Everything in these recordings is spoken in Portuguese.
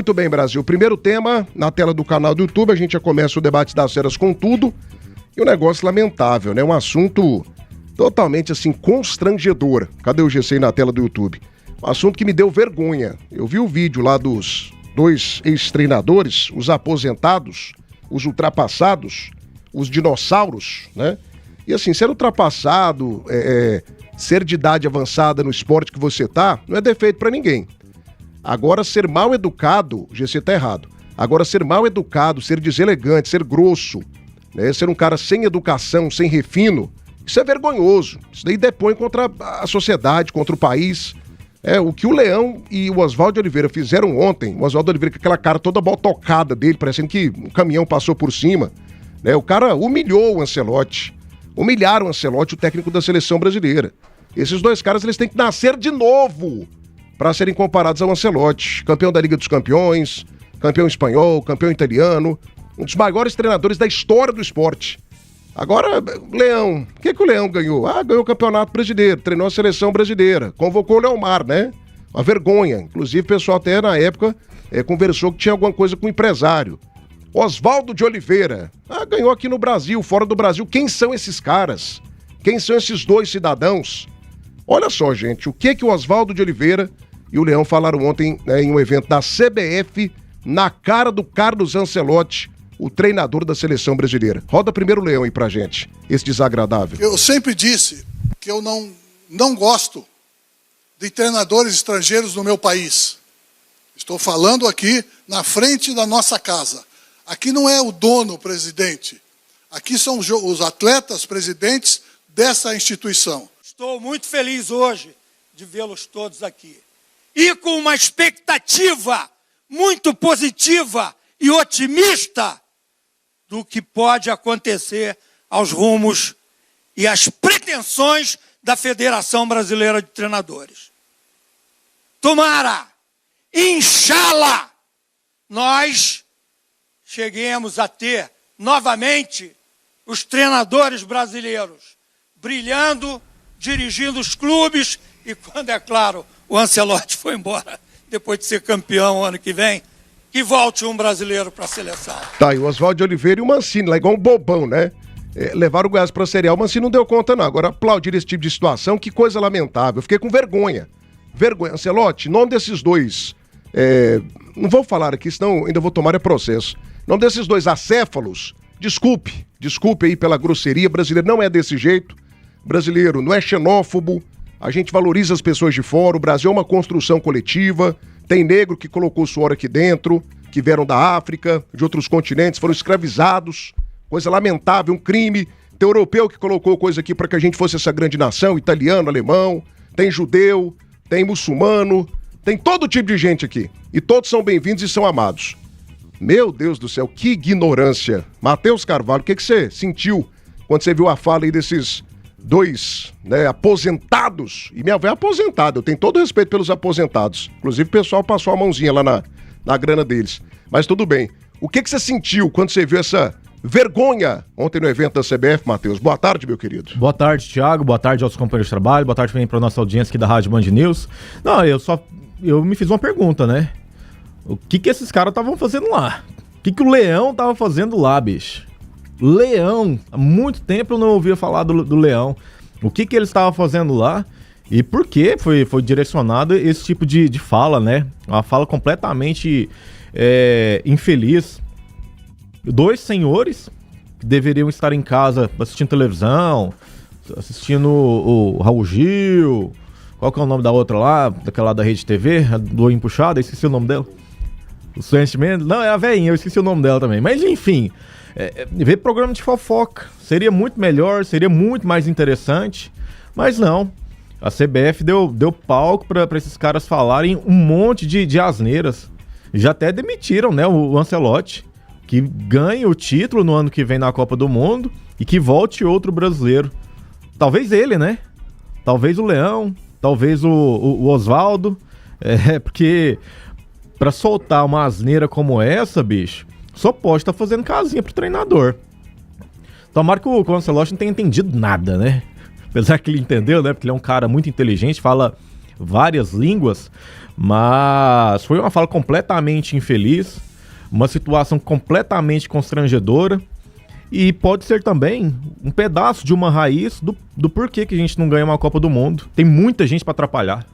Muito bem, Brasil. Primeiro tema, na tela do canal do YouTube, a gente já começa o debate das feras com tudo. E um negócio lamentável, né? Um assunto totalmente, assim, constrangedor. Cadê o GC aí na tela do YouTube? Um assunto que me deu vergonha. Eu vi o vídeo lá dos dois ex-treinadores, os aposentados, os ultrapassados, os dinossauros, né? E assim, ser ultrapassado, ser de idade avançada no esporte que você tá, não é defeito pra ninguém. Agora, ser mal educado, GC tá errado. Agora, ser mal educado, ser deselegante, ser grosso, né? Ser um cara sem educação, sem refino, isso é vergonhoso. Isso daí depõe contra a sociedade, contra o país. O que o Leão e o Oswaldo de Oliveira fizeram ontem, o Oswaldo de Oliveira com aquela cara toda botocada dele, parecendo que um caminhão passou por cima, né? O cara humilhou o Ancelotti. Humilharam o Ancelotti, o técnico da seleção brasileira. Esses dois caras, eles têm que nascer de novo para serem comparados ao Ancelotti. Campeão da Liga dos Campeões, campeão espanhol, campeão italiano, um dos maiores treinadores da história do esporte. Agora, Leão, o que o Leão ganhou? Ganhou o Campeonato Brasileiro, treinou a seleção brasileira, convocou o Leomar, né? Uma vergonha. Inclusive, o pessoal até na época conversou que tinha alguma coisa com o empresário. Oswaldo de Oliveira, ganhou aqui no Brasil, fora do Brasil. Quem são esses caras? Quem são esses dois cidadãos? Olha só, gente, o que o Oswaldo de Oliveira e o Leão falaram ontem, né, em um evento da CBF, na cara do Carlos Ancelotti, o treinador da seleção brasileira. Roda primeiro o Leão aí pra gente, esse desagradável. Eu sempre disse que eu não gosto de treinadores estrangeiros no meu país. Estou falando aqui na frente da nossa casa. Aqui não é o dono, o presidente. Aqui são os atletas presidentes dessa instituição. Estou muito feliz hoje de vê-los todos aqui. E com uma expectativa muito positiva e otimista do que pode acontecer aos rumos e às pretensões da Federação Brasileira de Treinadores. Tomara, inshallah, nós cheguemos a ter novamente os treinadores brasileiros brilhando, dirigindo os clubes e, quando é claro, o Ancelotti foi embora depois de ser campeão ano que vem, que volte um brasileiro para a seleção. Tá, e o Oswaldo de Oliveira e o Mancini, lá igual um bobão, né? Levaram o Goiás pra Série A, o Mancini não deu conta não. Agora, aplaudir esse tipo de situação, que coisa lamentável. Eu fiquei com vergonha. Vergonha. Ancelotti, em nome desses dois, não vou falar aqui, senão ainda vou tomar processo. Em nome desses dois acéfalos, desculpe aí pela grosseria, brasileiro não é desse jeito. Brasileiro não é xenófobo, a gente valoriza as pessoas de fora, o Brasil é uma construção coletiva, tem negro que colocou suor aqui dentro, que vieram da África, de outros continentes, foram escravizados, coisa lamentável, um crime. Tem europeu que colocou coisa aqui para que a gente fosse essa grande nação, italiano, alemão, tem judeu, tem muçulmano, tem todo tipo de gente aqui, e todos são bem-vindos e são amados. Meu Deus do céu, que ignorância. Matheus Carvalho, o que você sentiu quando você viu a fala aí desses dois, né, aposentados? E minha avó é aposentada, eu tenho todo o respeito pelos aposentados. Inclusive o pessoal passou a mãozinha lá na grana deles. Mas tudo bem. O que você sentiu quando você viu essa vergonha ontem no evento da CBF, Matheus? Boa tarde, meu querido. Boa tarde, Thiago. Boa tarde aos companheiros de trabalho. Boa tarde também para nossa audiência aqui da Rádio Band News. Não, eu me fiz uma pergunta, né? O que esses caras estavam fazendo lá? O que o Leão tava fazendo lá, bicho? Leão, há muito tempo eu não ouvia falar do Leão. O que ele estava fazendo lá e por que foi direcionado esse tipo de fala, né? Uma fala completamente infeliz. Dois senhores que deveriam estar em casa assistindo televisão, assistindo o Raul Gil. Qual que é o nome da outra lá? Daquela lá da Rede TV, do Olho Puxado, eu esqueci o nome dela. O Sentimento? Não, é a velhinha, eu esqueci o nome dela também. Mas enfim, ver programa de fofoca seria muito melhor, seria muito mais interessante. Mas não, a CBF deu palco para esses caras falarem um monte de asneiras. Já até demitiram, né, o Ancelotti, que ganhe o título no ano que vem na Copa do Mundo e que volte outro brasileiro. Talvez ele, né? Talvez o Leão, talvez o Oswaldo. Porque pra soltar uma asneira como essa, bicho, só pode estar fazendo casinha pro treinador. Tomara que o Ancelotti não tenha entendido nada, né? Apesar que ele entendeu, né? Porque ele é um cara muito inteligente, fala várias línguas, mas foi uma fala completamente infeliz, uma situação completamente constrangedora e pode ser também um pedaço de uma raiz do porquê que a gente não ganha uma Copa do Mundo. Tem muita gente para atrapalhar.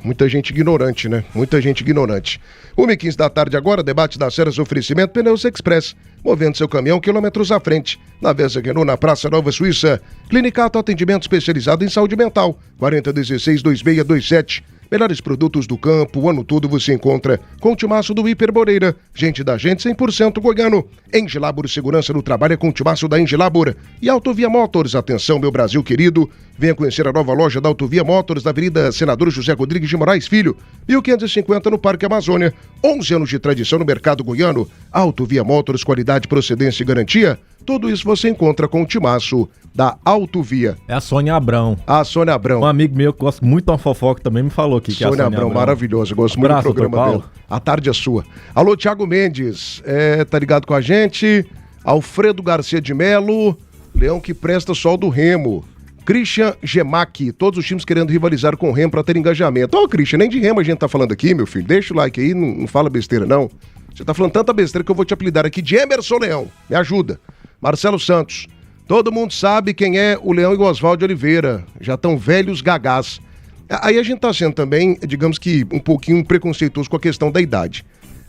Muita gente ignorante, né? Muita gente ignorante. 1h15 da tarde agora, debate das Seras, oferecimento Pneus Express. Movendo seu caminhão quilômetros à frente. Na Vesa Renault, na Praça Nova Suíça. Clinicato, atendimento especializado em saúde mental. 4016-2627. Melhores produtos do campo, o ano todo você encontra com o timaço do Hiper Moreira. Gente da gente, 100% goiano. Engilabor, segurança no trabalho é com o timaço da Engilabor. E Autovia Motors, atenção meu Brasil querido. Venha conhecer a nova loja da Autovia Motors na Avenida Senador José Rodrigues de Moraes Filho, 1550 no Parque Amazônia. 11 anos de tradição no mercado goiano. Autovia Motors, qualidade, procedência e garantia. Tudo isso você encontra com o timaço da Autovia. É a Sônia Abrão. A Sônia Abrão. Um amigo meu que gosta muito de uma fofoca também me falou aqui que é a Sônia Abrão. Maravilhosa, gosto muito do programa dela. A tarde é sua. Alô, Thiago Mendes, tá ligado com a gente? Alfredo Garcia de Melo, Leão que presta sol do Remo. Christian Gemac, todos os times querendo rivalizar com o Remo para ter engajamento. Ô, Christian, nem de Remo a gente tá falando aqui, meu filho. Deixa o like aí, não fala besteira não. Você tá falando tanta besteira que eu vou te apelidar aqui de Emerson Leão. Me ajuda. Marcelo Santos. Todo mundo sabe quem é o Leão e o Oswaldo Oliveira. Já estão velhos gagás. Aí a gente tá sendo também, digamos que, um pouquinho preconceituoso com a questão da idade.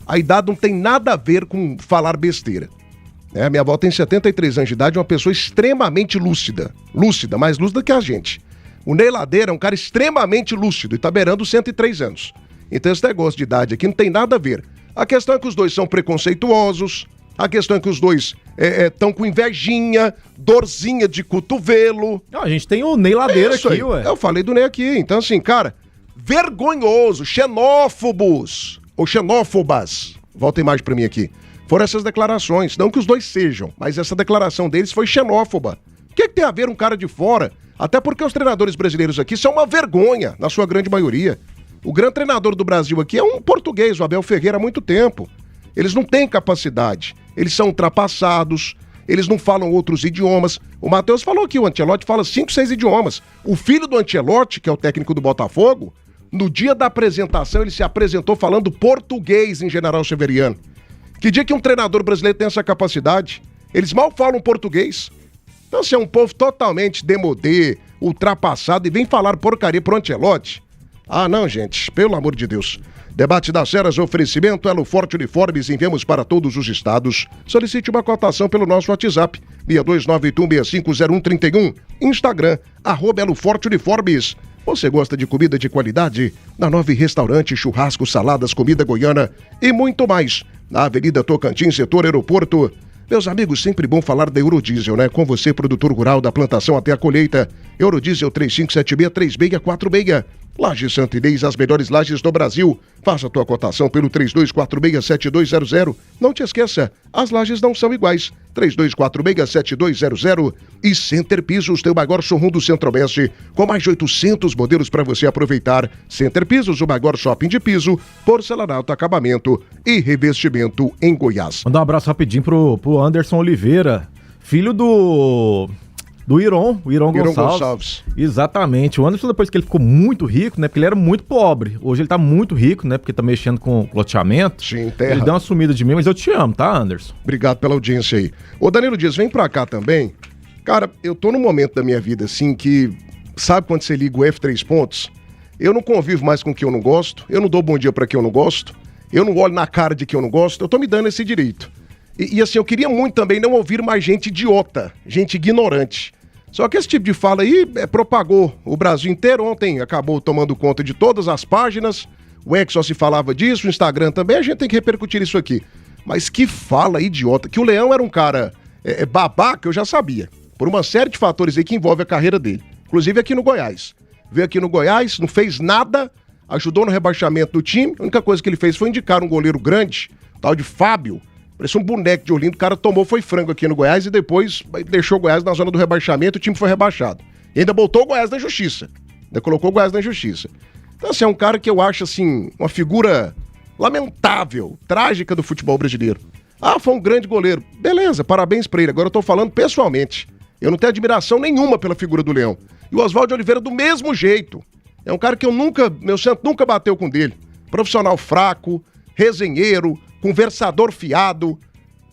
A idade não tem nada a ver com falar besteira. Minha avó tem 73 anos de idade, uma pessoa extremamente lúcida. Lúcida, mais lúcida que a gente. O Ney Ladeira é um cara extremamente lúcido e tá beirando 103 anos. Então esse negócio de idade aqui não tem nada a ver. A questão é que os dois são preconceituosos, a questão é que os dois estão com invejinha, dorzinha de cotovelo. A gente tem o Ney Ladeira aqui, aí. Ué. Eu falei do Ney aqui. Então assim, cara, vergonhoso, xenófobos ou xenófobas. Volta a imagem pra mim aqui. Foram essas declarações, não que os dois sejam, mas essa declaração deles foi xenófoba. O que tem a ver um cara de fora? Até porque os treinadores brasileiros aqui são uma vergonha, na sua grande maioria. O grande treinador do Brasil aqui é um português, o Abel Ferreira, há muito tempo. Eles não têm capacidade, eles são ultrapassados, eles não falam outros idiomas. O Matheus falou que o Ancelotti fala 5, 6 idiomas. O filho do Ancelotti, que é o técnico do Botafogo, no dia da apresentação ele se apresentou falando português em General Severiano. Que dia que um treinador brasileiro tem essa capacidade? Eles mal falam português. Então, se é um povo totalmente demodê, ultrapassado e vem falar porcaria pro Ancelotti. Ah, não, gente, pelo amor de Deus. Debate das Seras, oferecimento Elo Forte Uniformes, enviamos para todos os estados. Solicite uma cotação pelo nosso WhatsApp, 62981650131. Instagram, @Elo Forte Uniformes. Você gosta de comida de qualidade? Na Nove Restaurante, churrasco, saladas, comida goiana e muito mais. Na Avenida Tocantins, setor aeroporto. Meus amigos, sempre bom falar da Eurodiesel, né? Com você, produtor rural da plantação até a colheita. Eurodiesel 3576-3646. Laje Santa Inês, as melhores lajes do Brasil. Faça a tua cotação pelo 3246-7200. Não te esqueça, as lajes não são iguais. 3246-7200. E Center Pisos, teu maior showroom do Centro-Oeste, com mais de 800 modelos para você aproveitar. Center Pisos, o maior shopping de piso, porcelanato, acabamento e revestimento em Goiás. Mandar um abraço rapidinho pro Anderson Oliveira, filho do Iron Gonçalves. Exatamente. O Anderson, depois que ele ficou muito rico, né? Porque ele era muito pobre. Hoje ele tá muito rico, né? Porque tá mexendo com loteamento. Sim, terra. Ele deu uma sumida de mim, mas eu te amo, tá, Anderson? Obrigado pela audiência aí. Ô, Danilo Dias, vem pra cá também. Cara, eu tô num momento da minha vida, assim, que... Sabe quando você liga o F3 pontos? Eu não convivo mais com quem eu não gosto. Eu não dou bom dia pra quem eu não gosto. Eu não olho na cara de quem eu não gosto. Eu tô me dando esse direito. E assim, eu queria muito também não ouvir mais gente idiota, gente ignorante. Só que esse tipo de fala aí propagou o Brasil inteiro. Ontem acabou tomando conta de todas as páginas. O X só se falava disso, o Instagram também. A gente tem que repercutir isso aqui. Mas que fala idiota. Que o Leão era um cara babaca, eu já sabia. Por uma série de fatores aí que envolve a carreira dele. Inclusive aqui no Goiás. Veio aqui no Goiás, não fez nada, ajudou no rebaixamento do time. A única coisa que ele fez foi indicar um goleiro grande, tal de Fábio. Parecia um boneco de Olinda, o cara tomou, foi frango aqui no Goiás e depois deixou o Goiás na zona do rebaixamento, o time foi rebaixado. E ainda botou o Goiás na justiça. Ainda colocou o Goiás na justiça. Então, assim, é um cara que eu acho, assim, uma figura lamentável, trágica do futebol brasileiro. Ah, foi um grande goleiro. Beleza, parabéns pra ele. Agora eu tô falando pessoalmente. Eu não tenho admiração nenhuma pela figura do Leão. E o Oswaldo Oliveira do mesmo jeito. É um cara que meu santo nunca bateu com dele. Profissional fraco, resenheiro, conversador fiado,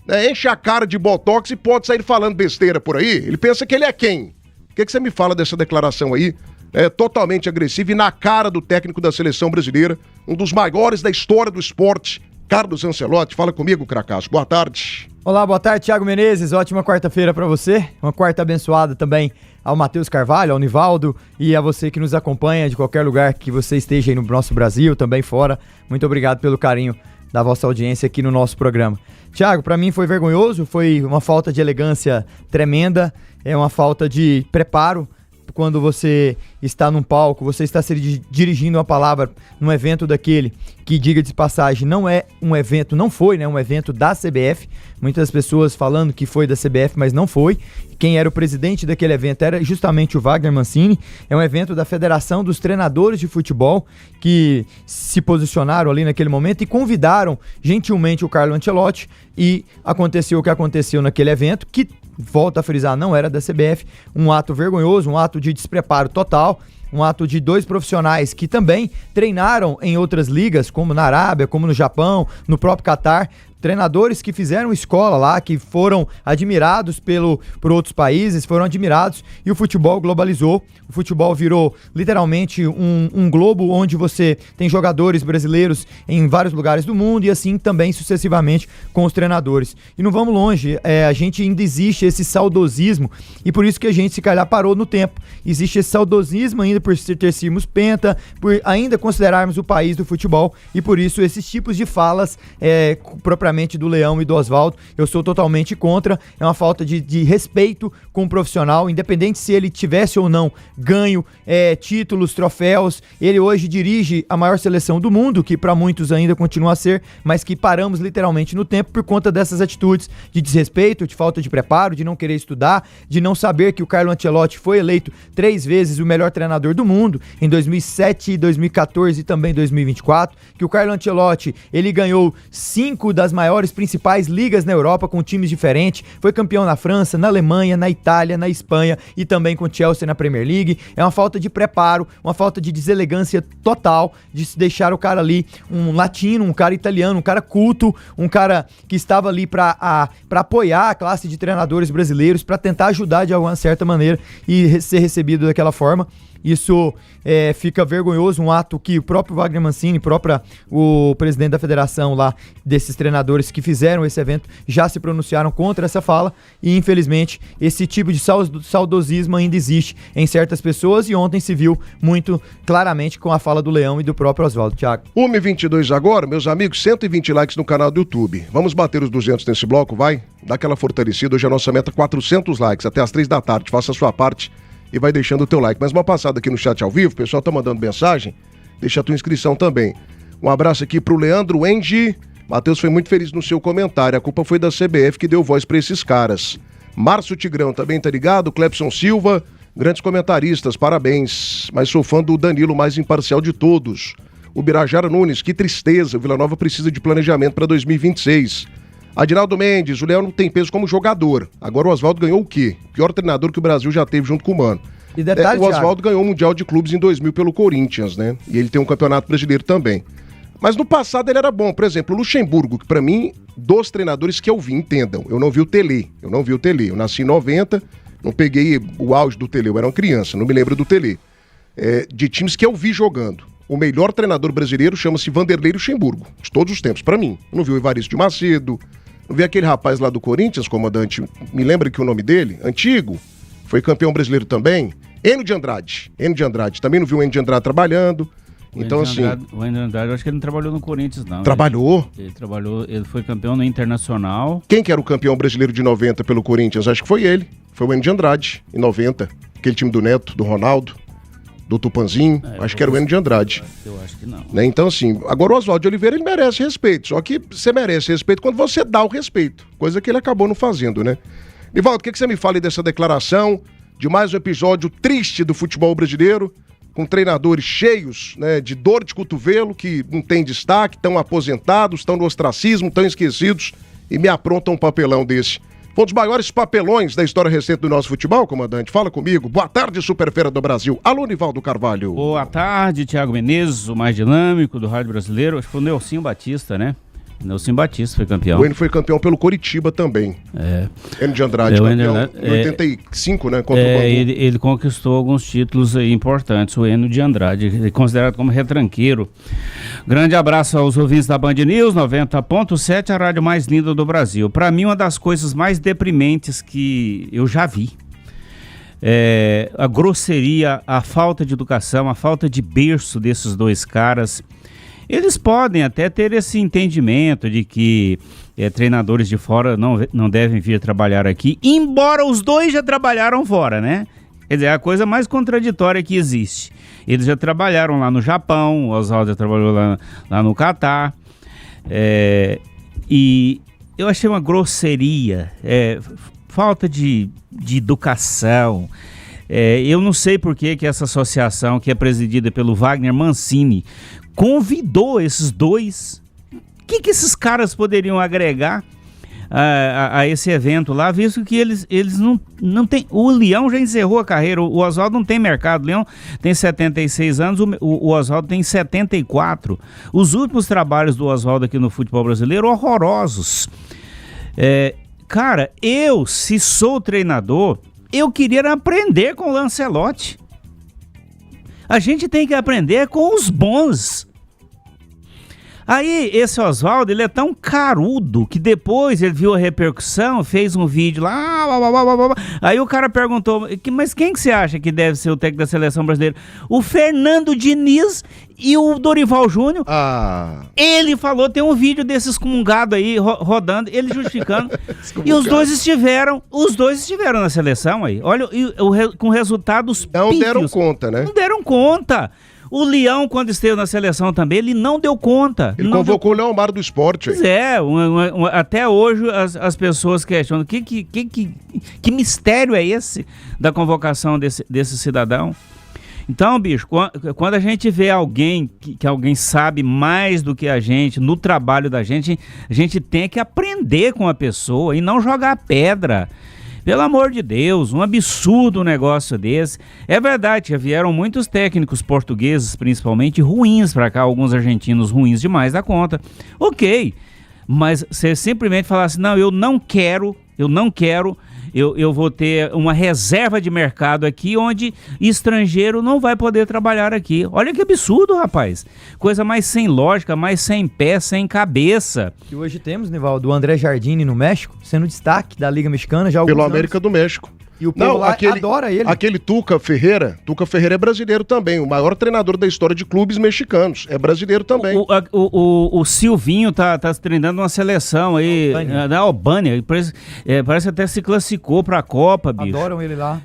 né? Enche a cara de botox e pode sair falando besteira por aí. Ele pensa que ele é quem? O que você me fala dessa declaração aí? É totalmente agressiva e na cara do técnico da seleção brasileira, um dos maiores da história do esporte, Carlos Ancelotti. Fala comigo, Cracasso. Boa tarde. Olá, boa tarde, Thiago Menezes. Ótima quarta-feira pra você. Uma quarta abençoada também ao Matheus Carvalho, ao Nivaldo e a você que nos acompanha de qualquer lugar que você esteja aí no nosso Brasil, também fora. Muito obrigado pelo carinho da vossa audiência aqui no nosso programa. Thiago, pra mim foi vergonhoso, foi uma falta de elegância tremenda, é uma falta de preparo. Quando você está num palco, você está se dirigindo uma palavra num evento daquele que, diga de passagem, não é um evento, não foi, né, um evento da CBF. Muitas pessoas falando que foi da CBF, mas não foi. Quem era o presidente daquele evento era justamente o Wagner Mancini. É um evento da Federação dos Treinadores de Futebol que se posicionaram ali naquele momento e convidaram gentilmente o Carlo Ancelotti, e aconteceu o que aconteceu naquele evento, que, volto a frisar, não era da CBF, um ato vergonhoso, um ato de despreparo total, um ato de dois profissionais que também treinaram em outras ligas, como na Arábia, como no Japão, no próprio Catar, treinadores que fizeram escola lá, que foram admirados por outros países, foram admirados, e o futebol globalizou. O futebol virou literalmente um globo onde você tem jogadores brasileiros em vários lugares do mundo, e assim também sucessivamente com os treinadores. E não vamos longe, a gente ainda existe esse saudosismo, e por isso que a gente se calhar parou no tempo. Existe esse saudosismo ainda por ter sido penta, por ainda considerarmos o país do futebol, e por isso esses tipos de falas propriamente do Leão e do Oswaldo, eu sou totalmente contra. É uma falta de respeito com o profissional, independente se ele tivesse ou não ganho títulos, troféus. Ele hoje dirige a maior seleção do mundo, que para muitos ainda continua a ser, mas que paramos literalmente no tempo por conta dessas atitudes de desrespeito, de falta de preparo, de não querer estudar, de não saber que o Carlo Ancelotti foi eleito 3 vezes o melhor treinador do mundo, em 2007, 2014 e também 2024, que o Carlo Ancelotti, ele ganhou 5 das maiores principais ligas na Europa com times diferentes, foi campeão na França, na Alemanha, na Itália, na Espanha e também com o Chelsea na Premier League. É uma falta de preparo, uma falta de deselegância total, de se deixar o cara ali, um latino, um cara italiano, um cara culto, um cara que estava ali para apoiar a classe de treinadores brasileiros, para tentar ajudar de alguma certa maneira e ser recebido daquela forma. Isso fica vergonhoso, um ato que o próprio Wagner Mancini, o presidente da federação lá, desses treinadores que fizeram esse evento, já se pronunciaram contra essa fala, e infelizmente esse tipo de saudosismo ainda existe em certas pessoas, e ontem se viu muito claramente com a fala do Leão e do próprio Oswaldo. Thiago. 1h22 agora, meus amigos, 120 likes no canal do YouTube. Vamos bater os 200 nesse bloco, vai? Dá aquela fortalecida, hoje a nossa meta é 400 likes, até às 3 da tarde, faça a sua parte e vai deixando o teu like. Mas uma passada aqui no chat ao vivo, o pessoal tá mandando mensagem, deixa a tua inscrição também. Um abraço aqui pro Leandro Engi. Matheus foi muito feliz no seu comentário, a culpa foi da CBF que deu voz pra esses caras. Márcio Tigrão também tá ligado, Clepson Silva, grandes comentaristas, parabéns, mas sou fã do Danilo, mais imparcial de todos. O Birajara Nunes, que tristeza, o Vila Nova precisa de planejamento para 2026. Adinaldo Mendes, o Leão não tem peso como jogador. Agora o Oswaldo ganhou o quê? Pior treinador que o Brasil já teve junto com o Mano. E detalhe, o Oswaldo ganhou o Mundial de Clubes em 2000 pelo Corinthians, né? E ele tem um campeonato brasileiro também. Mas no passado ele era bom. Por exemplo, o Luxemburgo, que pra mim, dos treinadores que eu vi, entendam, eu não vi o Tele. Eu nasci em 90, não peguei o auge do Tele, eu era uma criança, não me lembro do Tele. De times que eu vi jogando. O melhor treinador brasileiro chama-se Vanderlei Luxemburgo, de todos os tempos, pra mim. Eu não vi o Evaristo de Macedo, não vi aquele rapaz lá do Corinthians, comandante, me lembra que o nome dele? Antigo, foi campeão brasileiro também. Enio de Andrade, também não vi o Enio de Andrade trabalhando. Então, assim... O Enio de Andrade, eu acho que ele não trabalhou no Corinthians, não. Trabalhou? Ele foi campeão no Internacional. Quem que era o campeão brasileiro de 90 pelo Corinthians? Acho que foi ele. Foi o Enio de Andrade, em 90. Aquele time do Neto, do Ronaldo, do Tupanzinho. Acho que era o Enio de Andrade. Eu acho que não. Né? Então, assim, agora o Oswaldo de Oliveira, ele merece respeito. Só que você merece respeito quando você dá o respeito. Coisa que ele acabou não fazendo, né? Nivaldo, o que você me fala aí dessa declaração de mais um episódio triste do futebol brasileiro, com treinadores cheios, né, de dor de cotovelo, que não tem destaque, estão aposentados, estão no ostracismo, estão esquecidos, e me aprontam um papelão desse. Foi um dos maiores papelões da história recente do nosso futebol, comandante. Fala comigo. Boa tarde, Superfeira do Brasil. Alô, Nivaldo Carvalho. Boa tarde, Thiago Menezes, o mais dinâmico do Rádio Brasileiro. Acho que foi o Nelsinho Batista, né? Nelsinho Batista foi campeão. O Enio foi campeão pelo Coritiba também. Enio de Andrade, campeão em 85, né? Contra o Bangu. Ele conquistou alguns títulos aí importantes, o Enio de Andrade, considerado como retranqueiro. Grande abraço aos ouvintes da Band News 90.7, a rádio mais linda do Brasil. Para mim, uma das coisas mais deprimentes que eu já vi. A grosseria, a falta de educação, a falta de berço desses dois caras. Eles podem até ter esse entendimento de que treinadores de fora não devem vir trabalhar aqui, embora os dois já trabalharam fora, né? Quer dizer, é a coisa mais contraditória que existe. Eles já trabalharam lá no Japão, o Oswaldo já trabalhou lá no Catar, e eu achei uma grosseria, falta de educação. Eu não sei por que essa associação, que é presidida pelo Wagner Mancini, convidou esses dois. O que esses caras poderiam agregar a esse evento lá, visto que eles não têm... O Leão já encerrou a carreira, o Oswaldo não tem mercado. O Leão tem 76 anos, o Oswaldo tem 74. Os últimos trabalhos do Oswaldo aqui no futebol brasileiro, horrorosos. Cara, se sou treinador, eu queria aprender com o Lancelotti. A gente tem que aprender com os bons. Aí, esse Oswaldo, ele é tão carudo que depois ele viu a repercussão, fez um vídeo lá, aí o cara perguntou, mas quem que você acha que deve ser o técnico da seleção brasileira? O Fernando Diniz e o Dorival Júnior. Ele falou, tem um vídeo desses comungados aí rodando, ele justificando. E os dois estiveram na seleção aí. Olha, com resultados não pífios. Deram conta, né? Não deram conta. O Leão, quando esteve na seleção também, ele não deu conta. Ele convocou o Leomar do Esporte. Pois até hoje as pessoas questionam que mistério é esse da convocação desse cidadão. Então, bicho, quando a gente vê alguém que alguém sabe mais do que a gente no trabalho da gente, a gente tem que aprender com a pessoa e não jogar pedra. Pelo amor de Deus, um absurdo um negócio desse. É verdade, já vieram muitos técnicos portugueses, principalmente, ruins para cá, alguns argentinos ruins demais da conta. Ok, mas você simplesmente falar assim, não, eu não quero, eu vou ter uma reserva de mercado aqui onde estrangeiro não vai poder trabalhar aqui. Olha que absurdo, rapaz. Coisa mais sem lógica, mais sem pé, sem cabeça. E hoje temos, Nivaldo, o André Jardine no México, sendo destaque da Liga Mexicana já há alguns pelo anos. América do México. E o povo lá adora ele. Aquele Tuca Ferreira é brasileiro também, o maior treinador da história de clubes mexicanos, é brasileiro também. O Silvinho tá treinando uma seleção aí, da Albânia, parece até se classificou pra Copa, bicho. Adoram ele lá.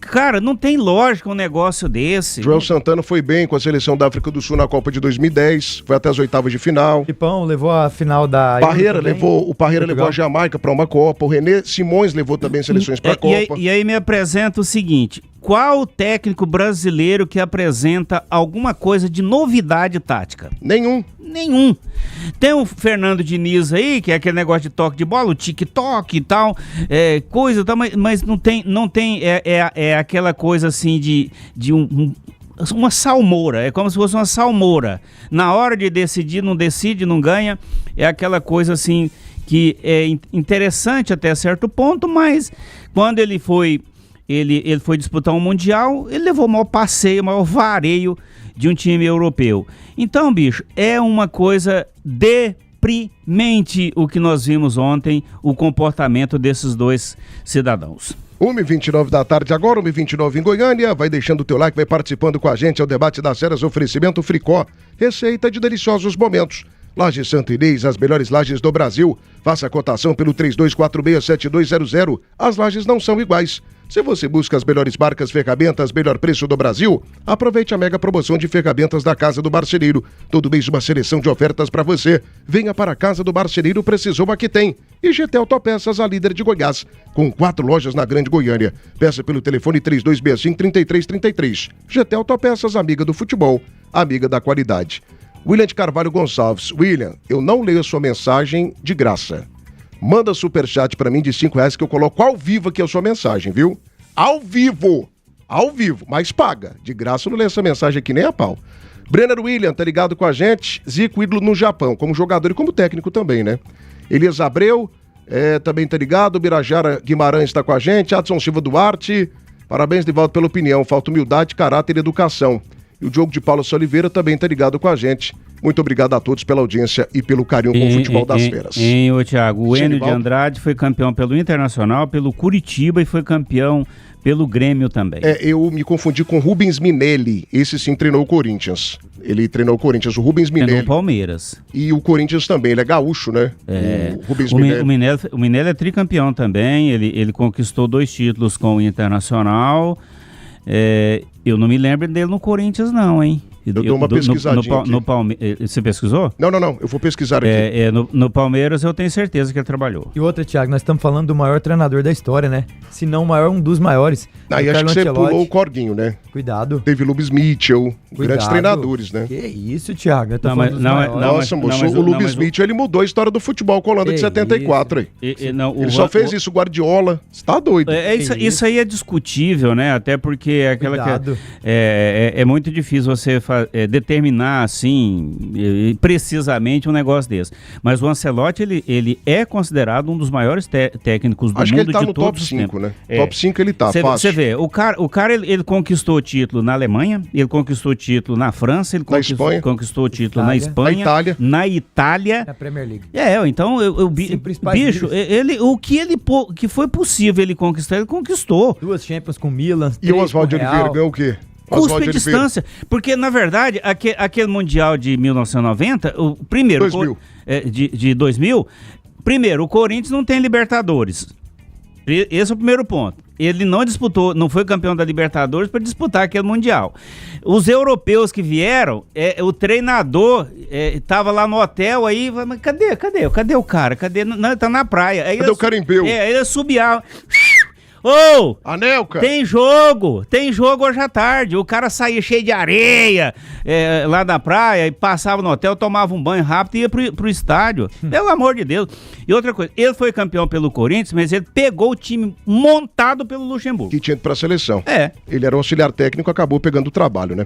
Cara, não tem lógica um negócio desse. Joel Santana foi bem com a seleção da África do Sul na Copa de 2010, foi até as oitavas de final. Filipão levou a final da... O Parreira levou a Jamaica pra uma Copa, o René Simões levou também seleções pra Copa. E aí me apresenta o seguinte, qual o técnico brasileiro que apresenta alguma coisa de novidade tática? Nenhum. Tem o Fernando Diniz aí, que é aquele negócio de toque de bola, o tic-toc e tal, coisa e tal, mas não tem aquela coisa assim de uma salmoura, é como se fosse uma salmoura. Na hora de decidir, não decide, não ganha, é aquela coisa assim que é interessante até certo ponto, mas quando ele foi disputar um Mundial, ele levou o maior passeio, o maior vareio de um time europeu. Então, bicho, é uma coisa deprimente o que nós vimos ontem, o comportamento desses dois cidadãos. 1h29 da tarde agora, 1h29 em Goiânia. Vai deixando o teu like, vai participando com a gente. É o debate das feras, oferecimento Fricó. Receita de deliciosos momentos. Lajes Santo Inês, as melhores lajes do Brasil. Faça a cotação pelo 3246-7200. As lajes não são iguais. Se você busca as melhores marcas, ferramentas, melhor preço do Brasil, aproveite a mega promoção de ferramentas da Casa do Marceneiro. Todo mês uma seleção de ofertas para você. Venha para a Casa do Marceneiro, precisou, aqui tem. E GT Autopeças, a líder de Goiás, com 4 lojas na Grande Goiânia. Peça pelo telefone 3265-3333. GT Autopeças, amiga do futebol, amiga da qualidade. William de Carvalho Gonçalves. William, eu não leio a sua mensagem de graça. Manda superchat pra mim de R$5 que eu coloco ao vivo aqui a sua mensagem, viu? Ao vivo! Ao vivo, mas paga. De graça eu não leio essa mensagem aqui nem a pau. Brenner William, tá ligado com a gente? Zico, ídolo no Japão, como jogador e como técnico também, né? Elias Abreu, também tá ligado. Birajara Guimarães tá com a gente. Adson Silva Duarte, parabéns, Nivaldo, pela opinião. Falta humildade, caráter e educação. E o Diogo de Paulo Oliveira também tá ligado com a gente. Muito obrigado a todos pela audiência e pelo carinho com o futebol das feras. Ô, Thiago, o Enio de Andrade foi campeão pelo Internacional, pelo Curitiba e foi campeão pelo Grêmio também. Eu me confundi com Rubens Minelli. Esse sim treinou o Corinthians. Ele treinou o Corinthians, o Rubens Minelli. No Palmeiras. E o Corinthians também, ele é gaúcho, né? O Rubens Minelli. O Minelli é tricampeão também, ele conquistou 2 títulos com o Internacional. Eu não me lembro dele no Corinthians não, hein? Eu dou uma pesquisadinha no Palmeiras. Você pesquisou? Não, eu vou pesquisar aqui. No Palmeiras eu tenho certeza que ele trabalhou. E outra, Thiago, nós estamos falando do maior treinador da história, né? Se não o maior, um dos maiores. Aí acho que você pulou o Corguinho, né? Cuidado. Teve Lubis Mitchell, grandes treinadores, né? Que isso, Thiago? Nossa, moço, o Lubis Mitchell, ele mudou a história do futebol com a Holanda de 74 aí. Ele só fez isso, Guardiola. Você tá doido. Isso aí é discutível, né? Até porque é muito difícil você determinar assim precisamente um negócio desse. Mas o Ancelotti ele é considerado um dos maiores técnicos do mundo de todos os tempos. Acho que ele tá no top 5, né? Top 5 ele tá, fácil. Você vê, o cara ele conquistou título na Alemanha, ele conquistou título na França, ele conquistou título na Espanha, na Itália. Na Premier League. Então bicho, o que foi possível ele conquistar, ele conquistou. 2 Champions com Milan. E o Oswaldo Oliveira ganhou o quê? Custo e distância, porque na verdade aquele Mundial de 1990, o primeiro 2000. De 2000, primeiro, o Corinthians não tem Libertadores. Esse é o primeiro ponto. Ele não disputou, não foi campeão da Libertadores para disputar aquele Mundial. Os europeus que vieram, o treinador estava lá no hotel aí, mas cadê o cara? Não, tá na praia. Aí cadê o carimbeu? Ele subia. Anelka! Tem jogo hoje à tarde. O cara saía cheio de areia lá da praia e passava no hotel, tomava um banho rápido e ia pro estádio. Pelo amor de Deus. E outra coisa, ele foi campeão pelo Corinthians, mas ele pegou o time montado pelo Luxemburgo. Que tinha ido pra seleção. É. Ele era um auxiliar técnico, acabou pegando o trabalho, né?